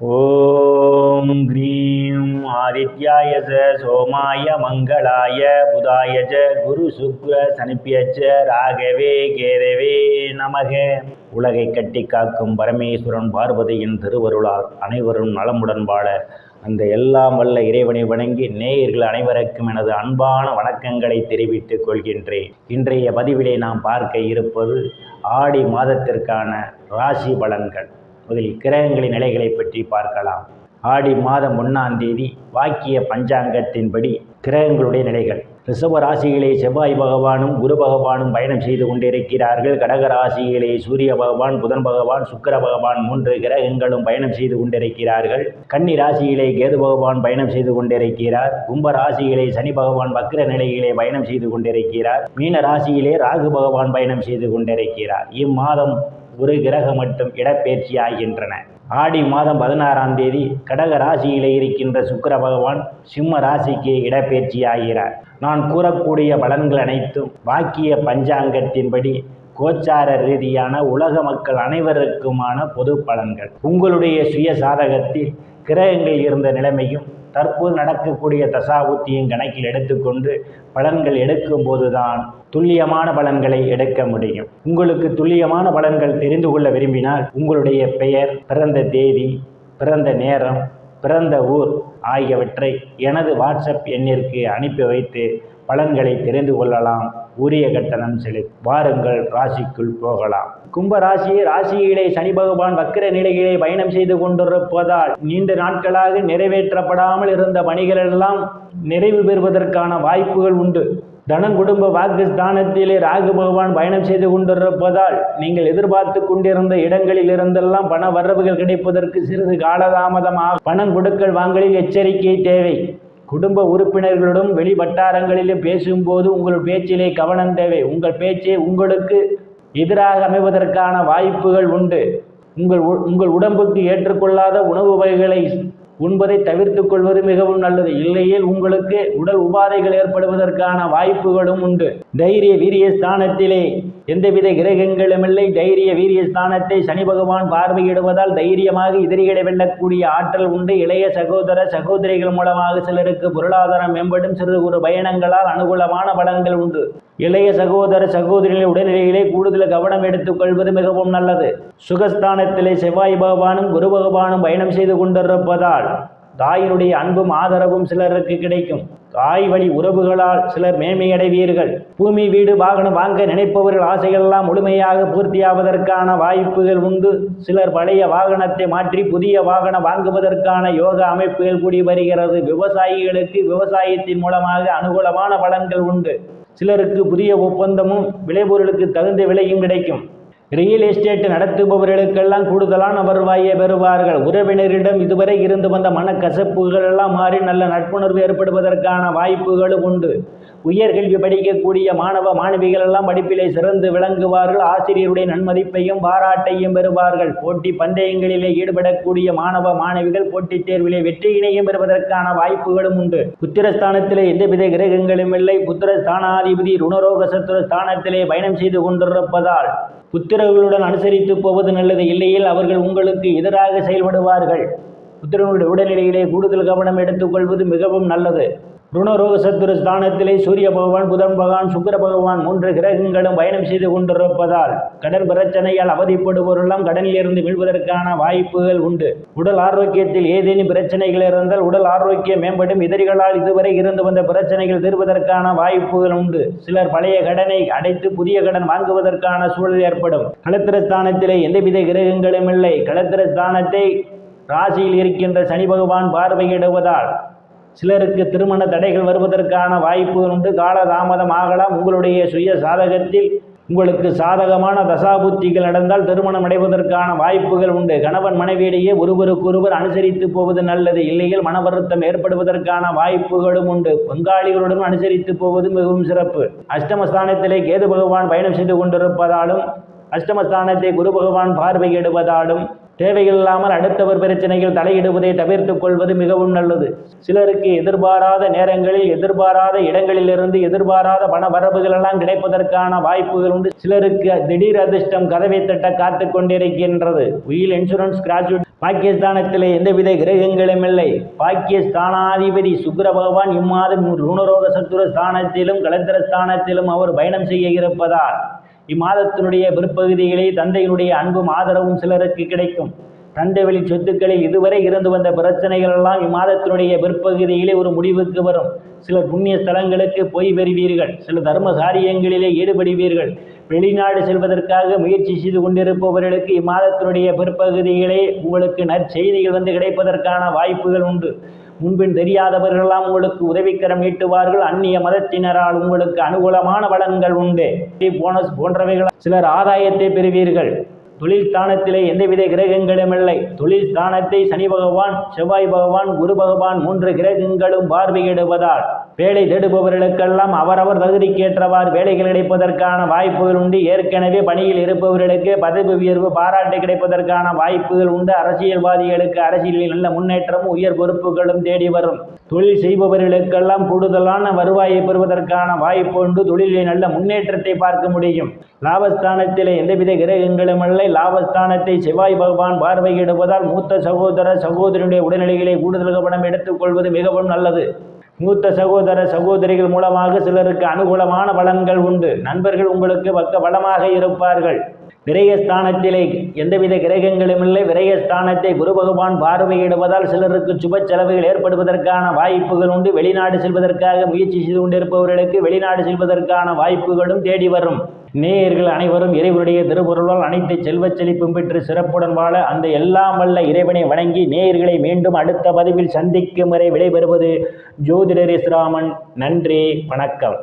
ஓம் cream ஆதித்யாய சோமாய மங்களாய புதாய குரு சுக்ர சனிப்பியச்ச ராகவே கேதவே நமக. உலகை கட்டி காக்கும் பரமேஸ்வரன் பார்வதியின் திருவருளால் அனைவரும் நலமுடன் வாழ அந்த எல்லாம் வல்ல இறைவனை வணங்கி நேயர்கள் அனைவருக்கும் எனது அன்பான வணக்கங்களை தெரிவித்துக் கொள்கின்றேன். இன்றைய பதிவிலே நாம் பார்க்க இருப்பது ஆடி மாதத்திற்கான ராசி பலன்கள். முதலில் கிரகங்களின் நிலைகளை பற்றி பார்க்கலாம். ஆடி மாதம் 1ஆம் தேதி வாக்கிய பஞ்சாங்கத்தின்படி கிரகங்களுடைய நிலைகள். ரிஷப ராசியிலே செவ்வாய் பகவானும் குரு பகவானும் பயணம் செய்து கொண்டிருக்கிறார்கள். கடக ராசியிலே சூரிய பகவான், புதன் பகவான், சுக்கிர பகவான் 3 கிரகங்களும் பயணம் செய்து கொண்டிருக்கிறார்கள். கன்னி ராசியிலே கேது பகவான் பயணம் செய்து கொண்டிருக்கிறார். கும்ப ராசியிலே சனி பகவான் வக்ர நிலையிலே பயணம் செய்து கொண்டிருக்கிறார். மீன ராசியிலே ராகு பகவான் பயணம் செய்து கொண்டிருக்கிறார். இம்மாதம் ஒரு கிரகம் மட்டும் இடப்பெயர்ச்சி ஆகின்றன. ஆடி மாதம் 16ஆம் தேதி கடக ராசியிலே இருக்கின்ற சுக்கிர பகவான் சிம்ம ராசிக்கு இடப்பெயர்ச்சி ஆகிறார். நான் கூறக்கூடிய பலன்கள் அனைத்தும் வாக்கிய பஞ்சாங்கத்தின்படி கோச்சார ரீதியான உலக மக்கள் அனைவருக்குமான பொது பலன்கள். உங்களுடைய சுய சாதகத்தில் கிரகங்கள் இருந்த நிலைமையும் தற்போது நடக்கக்கூடிய தசாபுத்தியும் கணக்கில் எடுத்துக்கொண்டு பலன்கள் எடுக்கும் போதுதான் துல்லியமான பலன்களை எடுக்க முடியும். உங்களுக்கு துல்லியமான பலன்கள் தெரிந்து கொள்ள விரும்பினால் உங்களுடைய பெயர், பிறந்த தேதி, பிறந்த நேரம், பிறந்த ஊர் ஆகியவற்றை எனது வாட்ஸ்அப் எண்ணிற்கு அனுப்பி வைத்து பலன்களை தெரிந்து கொள்ளலாம். உரிய கட்டணம் செலுத்தி வாருங்கள் ராசிக்குள் போகலாம். கும்ப ராசியிலே சனி பகவான் வக்கிர நிலையிலே பயணம் செய்து கொண்டிருப்பதால் நீண்ட நாட்களாக நிறைவேற்றப்படாமல் இருந்த பணிகள் எல்லாம் நிறைவு பெறுவதற்கான வாய்ப்புகள் உண்டு. தனம் குடும்ப வாக்கு ஸ்தானத்திலே ராகு பகவான் பயணம் செய்து கொண்டிருப்பதால் நீங்கள் எதிர்பார்த்து கொண்டிருந்த இடங்களில் இருந்தெல்லாம் பண வரவுகள் கிடைப்பதற்கு சிறிது காலதாமதமாக பணம் கொடுக்கல் வாங்கலில் எச்சரிக்கை தேவை. குடும்ப உறுப்பினர்களுடன் வெளி வட்டாரங்களிலும் பேசும்போது உங்கள் பேச்சிலே கவனம் தேவை. உங்கள் பேச்சே உங்களுக்கு எதிராக அமைவதற்கான வாய்ப்புகள் உண்டு. உங்கள் உடம்புக்கு ஏற்றுக்கொள்ளாத உணவு வகைகளை உண்பதை தவிர்த்து கொள்வது மிகவும் நல்லது. இல்லையில் உங்களுக்கு உடல் உபாதைகள் ஏற்படுவதற்கான வாய்ப்புகளும் உண்டு. தைரிய வீரிய ஸ்தானத்திலே எந்தவித கிரகங்களும் இல்லை. தைரிய வீரிய ஸ்தானத்தை சனி பகவான் பார்வையிடுவதால் தைரியமாக எதிரிகளை வெல்லக்கூடிய ஆற்றல் உண்டு. இளைய சகோதர சகோதரிகள் மூலமாக சிலருக்கு பொருளாதாரம் மேம்படும். சிறு ஒரு பயணங்களால் அனுகூலமான பலன்கள் உண்டு. இளைய சகோதர சகோதரிகளின் உடல்நிலையிலே கூடுதல் கவனம் எடுத்துக் கொள்வது மிகவும் நல்லது. சுகஸ்தானத்திலே செவ்வாய் பகவானும் குரு பகவானும் பயணம் செய்து கொண்டிருப்பதால் தாயினுடைய அன்பும் ஆதரவும் சிலருக்கு கிடைக்கும். தாய் வழி உறவுகளால் சிலர் மேன்மையடைவீர்கள். பூமி, வீடு, வாகனம் வாங்க நினைப்பவர்கள் ஆசைகள் எல்லாம் முழுமையாக பூர்த்தியாவதற்கான வாய்ப்புகள் உண்டு. சிலர் பழைய வாகனத்தை மாற்றி புதிய வாகனம் வாங்குவதற்கான யோக அமைப்புகள் கூடி வருகிறது. விவசாயிகளுக்கு விவசாயத்தின் மூலமாக அனுகூலமான பலன்கள் உண்டு. சிலருக்கு புதிய ஒப்பந்தமும் விளைபொருளுக்கு தகுந்த விலையும் கிடைக்கும். ரியல் எஸ்டேட் நடத்துபவர்களுக்கெல்லாம் கூடுதலான வருவாயை பெறுவார்கள். உறவினரிடம் இதுவரை இருந்து வந்த மனக்கசப்புகள் எல்லாம் மாறி நல்ல நட்புணர்வு ஏற்படுவதற்கான வாய்ப்புகளும் உண்டு. உயர்கல்வி படிக்கக்கூடிய மாணவ மாணவிகள் எல்லாம் படிப்பிலே சிறந்து விளங்குவார்கள். ஆசிரியருடைய நன்மதிப்பையும் பாராட்டையும் பெறுவார்கள். போட்டி பந்தயங்களிலே ஈடுபடக்கூடிய மாணவ மாணவிகள் போட்டித் தேர்விலே வெற்றியினையும் பெறுவதற்கான வாய்ப்புகளும் உண்டு. புத்திரஸ்தானத்திலே எந்தவித கிரகங்களும் இல்லை. புத்திரஸ்தானாதிபதி ருணரோக சத்துர ஸ்தானத்திலே பயணம் செய்து கொண்டிருப்பதால் புத்திரர்களுடன் அனுசரித்து போவது நல்லது. இல்லையில் அவர்கள் உங்களுக்கு எதிராக செயல்படுவார்கள். புத்திரனுடைய உடல்நிலையிலே கூடுதல் கவனம் எடுத்துக்கொள்வது மிகவும் நல்லது. ருணரோக சத்துரு ஸ்தானத்திலே சூரிய பகவான், புதன் பகவான், சுக்கிர பகவான் 3 கிரகங்களும் பயணம் செய்து கொண்டிருப்பதால் கடன் பிரச்சனையால் அவதிப்படுவோரெல்லாம் கடனில் இருந்து மீள்வதற்கான வாய்ப்புகள் உண்டு. உடல் ஆரோக்கியத்தில் ஏதேனும் பிரச்சனைகள் இருந்தால் உடல் ஆரோக்கியம் மேம்படும். எதிரிகளால் இதுவரை இருந்து வந்த பிரச்சனைகள் தீர்வதற்கான வாய்ப்புகள் உண்டு. சிலர் பழைய கடனை அடைத்து புதிய கடன் வாங்குவதற்கான சூழல் ஏற்படும். களத்திரஸ்தானத்திலே எந்தவித கிரகங்களும் இல்லை. களத்திரஸ்தானத்தை ராசியில் இருக்கின்ற சனி பகவான் பார்வையிடுவதால் சிலருக்கு திருமண தடைகள் வருவதற்கான வாய்ப்புகள் உண்டு. காலதாமதம் ஆகலாம். உங்களுடைய சுய சாதகத்தில் உங்களுக்கு சாதகமான தசாபுத்திகள் நடந்தால் திருமணம் அடைவதற்கான வாய்ப்புகள் உண்டு. கணவன் மனைவியிடையே ஒருவருக்கொருவர் அனுசரித்து போவது நல்லது. இல்லையில் மன வருத்தம் ஏற்படுவதற்கான வாய்ப்புகளும் உண்டு. பங்காளிகளுடன் அனுசரித்து போவது மிகவும் சிறப்பு. அஷ்டமஸ்தானத்திலே கேது பகவான் பயணம் செய்து கொண்டிருப்பதாலும் அஷ்டமஸ்தானத்தை குரு பகவான் பார்வையிடுவதாலும் தேவையில்லாமல் அடுத்தவர் பிரச்சனைகள் தலையிடுவதை தவிர்த்துக் கொள்வது மிகவும் நல்லது. சிலருக்கு எதிர்பாராத நேரங்களில் எதிர்பாராத இடங்களிலிருந்து எதிர்பாராத பண வரவுகள் எல்லாம் கிடைப்பதற்கான வாய்ப்புகள் உண்டு. சிலருக்கு திடீர் அதிர்ஷ்டம் கதவை தட்ட காத்து கொண்டிருக்கின்றது. உயில் இன்சூரன்ஸ், கிராஜுவேட் பாக்கியஸ்தானத்தில் எந்தவித கிரகங்களும் இல்லை. பாக்கியஸ்தானாதிபதி சுக்கிர பகவான் இம்மாதம் ருணரோக சத்துரு ஸ்தானத்திலும் கலத்திர ஸ்தானத்திலும் அவர் பயணம் செய்ய இருப்பதால் இம்மாதத்தினுடைய பிற்பகுதிகளே தந்தையினுடைய அன்பும் ஆதரவும் சிலருக்கு கிடைக்கும். தந்தை வழி சொத்துக்களில் இதுவரை இருந்து வந்த பிரச்சனைகள் எல்லாம் இம்மாதத்தினுடைய பிற்பகுதியிலே ஒரு முடிவுக்கு வரும். சிலர் புண்ணிய ஸ்தலங்களுக்கு போய் வருவீர்கள். சில தர்ம காரியங்களிலே ஈடுபடுவீர்கள். வெளிநாடு செல்வதற்காக முயற்சி செய்து கொண்டிருப்பவர்களுக்கு இம்மாதத்தினுடைய பிற்பகுதிகளே உங்களுக்கு நற்செய்திகள் கிடைப்பதற்கான வாய்ப்புகள் உண்டு. முன்பின் தெரியாதவர்களெல்லாம் உங்களுக்கு உதவிக்கரம் நீட்டுவார்கள். அந்நிய மதத்தினரால் உங்களுக்கு அனுகூலமான பலன்கள் உண்டு. போனஸ் போன்றவைகள் சிலர் ஆதாயத்தை பெறுவீர்கள். தொழில் ஸ்தானத்திலே எந்தவித கிரகங்களும் இல்லை. தொழில் ஸ்தானத்தை சனி பகவான், செவ்வாய் பகவான், குரு பகவான் 3 கிரகங்களும் பார்வையிடுவதால் வேலை தேடுபவர்களுக்கெல்லாம் அவரவர் தகுதிக்கேற்றவாறு வேலைகள் கிடைப்பதற்கான வாய்ப்புகள் உண்டு. ஏற்கனவே பணியில் இருப்பவர்களுக்கு பதவி உயர்வு, பாராட்டு கிடைப்பதற்கான வாய்ப்புகள் உண்டு. அரசியல்வாதிகளுக்கு அரசியலில் நல்ல முன்னேற்றமும் உயர் பொறுப்புகளும் தேடி வரும். தொழில் செய்பவர்களுக்கெல்லாம் கூடுதலான வருவாயை பெறுவதற்கான வாய்ப்பு உண்டு. தொழிலில் நல்ல முன்னேற்றத்தை பார்க்க முடியும். லாபஸ்தானத்திலே எந்தவித கிரகங்களும் இல்லை. லாபஸ்தானத்தை செவ்வாய் பகவான் பார்வையிடுவதால் மூத்த சகோதர சகோதரியுடைய உடல்நிலைகளை கூடுதல் கவனம் எடுத்துக்கொள்வது மிகவும் நல்லது. மூத்த சகோதர சகோதரிகள் மூலமாக சிலருக்கு அனுகூலமான பலன்கள் உண்டு. நண்பர்கள் உங்களுக்கு பக்க பலமாக இருப்பார்கள். விரயஸ்தானத்திலே எந்தவித கிரகங்களும் இல்லை. விரயஸ்தானத்தை குரு பகவான் பார்வையிடுவதால் சிலருக்கு சுப செலவுகள் ஏற்படுவதற்கான வாய்ப்புகள் உண்டு. வெளிநாடு செல்வதற்காக முயற்சி செய்து கொண்டிருப்பவர்களுக்கு வெளிநாடு செல்வதற்கான வாய்ப்புகளும் தேடி வரும். நேயர்கள் அனைவரும் இறைவனுடைய திருப்பொருளால் அனைத்து செல்வச் செழிப்பும் பெற்று சிறப்புடன் வாழ அந்த எல்லாம் வல்ல இறைவனை வணங்கி நேயர்களை மீண்டும் அடுத்த பதிவில் சந்திக்கும் வரை விடைபெறுவது ஜோதிடர் எஸ் ராமன். நன்றி, வணக்கம்.